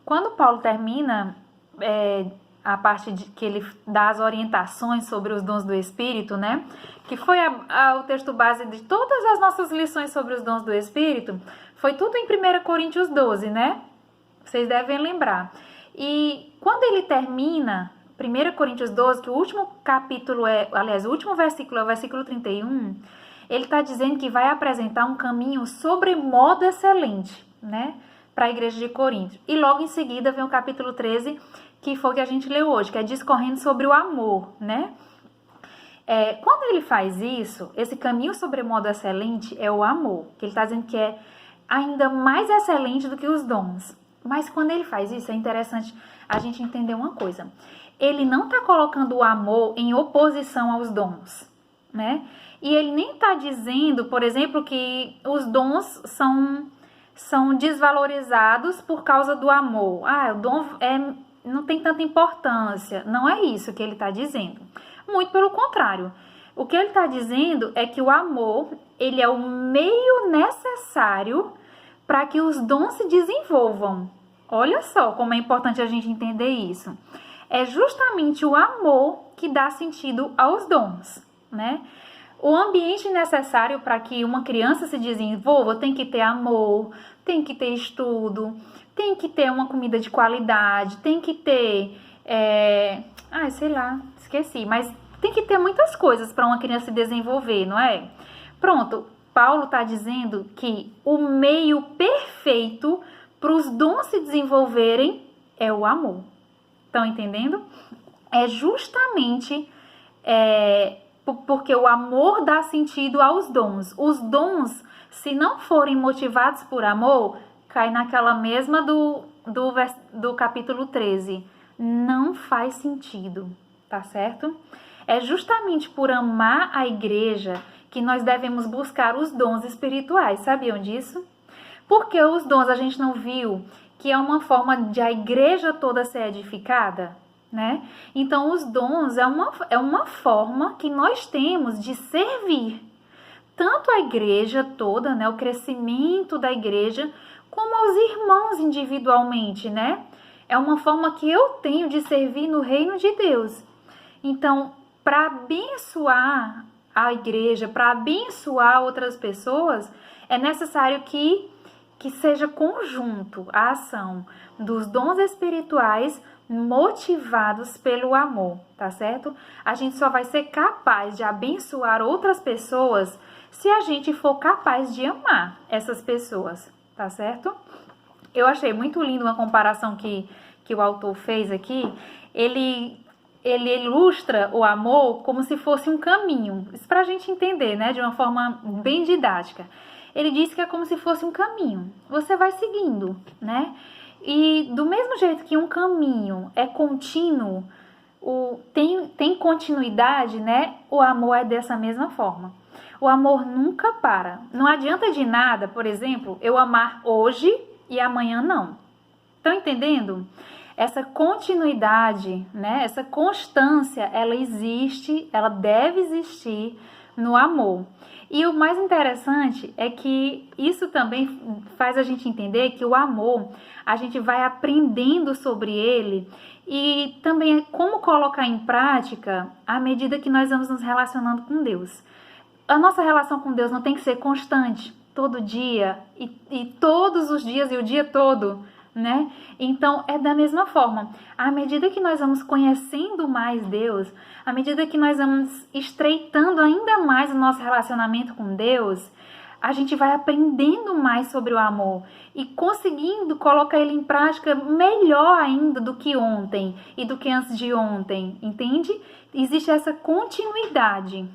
quando Paulo termina a parte que ele dá as orientações sobre os dons do Espírito, né? Que foi o texto base de todas as nossas lições sobre os dons do Espírito, foi tudo em 1 Coríntios 12, né? Vocês devem lembrar. E quando ele termina 1 Coríntios 12, que o último capítulo o último versículo é o versículo 31, ele está dizendo que vai apresentar um caminho sobremodo excelente, né? Para a igreja de Corinto. E logo em seguida vem o capítulo 13, que foi o que a gente leu hoje, que é discorrendo sobre o amor, né? Quando ele faz isso, esse caminho sobremodo excelente é o amor, que ele está dizendo que é ainda mais excelente do que os dons. Mas quando ele faz isso, é interessante a gente entender uma coisa. Ele não está colocando o amor em oposição aos dons, né? E ele nem está dizendo, por exemplo, que os dons são desvalorizados por causa do amor. O dom não tem tanta importância. Não é isso que ele está dizendo. Muito pelo contrário. O que ele está dizendo é que o amor, ele é o meio necessário para que os dons se desenvolvam. Olha só como é importante a gente entender isso. É justamente o amor que dá sentido aos dons, né? O ambiente necessário para que uma criança se desenvolva tem que ter amor, tem que ter estudo, tem que ter uma comida de qualidade, tem que ter... sei lá, esqueci. Mas tem que ter muitas coisas para uma criança se desenvolver, não é? Pronto, Paulo está dizendo que o meio perfeito para os dons se desenvolverem é o amor. Estão entendendo? É justamente porque o amor dá sentido aos dons. Os dons, se não forem motivados por amor, cai naquela mesma do capítulo 13. Não faz sentido, tá certo? É justamente por amar a igreja que nós devemos buscar os dons espirituais. Sabiam disso? Porque os dons a gente não viu que é uma forma de a igreja toda ser edificada, né? Então, os dons é uma forma que nós temos de servir tanto a igreja toda, né? O crescimento da igreja, como aos irmãos individualmente, né? É uma forma que eu tenho de servir no reino de Deus. Então, para abençoar a igreja, para abençoar outras pessoas, é necessário que seja conjunto a ação dos dons espirituais motivados pelo amor, tá certo? A gente só vai ser capaz de abençoar outras pessoas se a gente for capaz de amar essas pessoas, tá certo? Eu achei muito lindo uma comparação que o autor fez aqui. Ele ilustra o amor como se fosse um caminho. Isso pra gente entender, né? De uma forma bem didática. Ele diz que é como se fosse um caminho. Você vai seguindo, né? E do mesmo jeito que um caminho é contínuo, tem continuidade, né? O amor é dessa mesma forma. O amor nunca para. Não adianta de nada, por exemplo, eu amar hoje e amanhã não. Estão entendendo? Essa continuidade, né? Essa constância, ela existe, ela deve existir no amor. E o mais interessante é que isso também faz a gente entender que o amor, a gente vai aprendendo sobre ele e também como colocar em prática à medida que nós vamos nos relacionando com Deus. A nossa relação com Deus não tem que ser constante, todo dia e todos os dias e o dia todo, né? Então, é da mesma forma. À medida que nós vamos conhecendo mais Deus, à medida que nós vamos estreitando ainda mais o nosso relacionamento com Deus, a gente vai aprendendo mais sobre o amor e conseguindo colocar ele em prática melhor ainda do que ontem e do que antes de ontem, entende? Existe essa continuidade,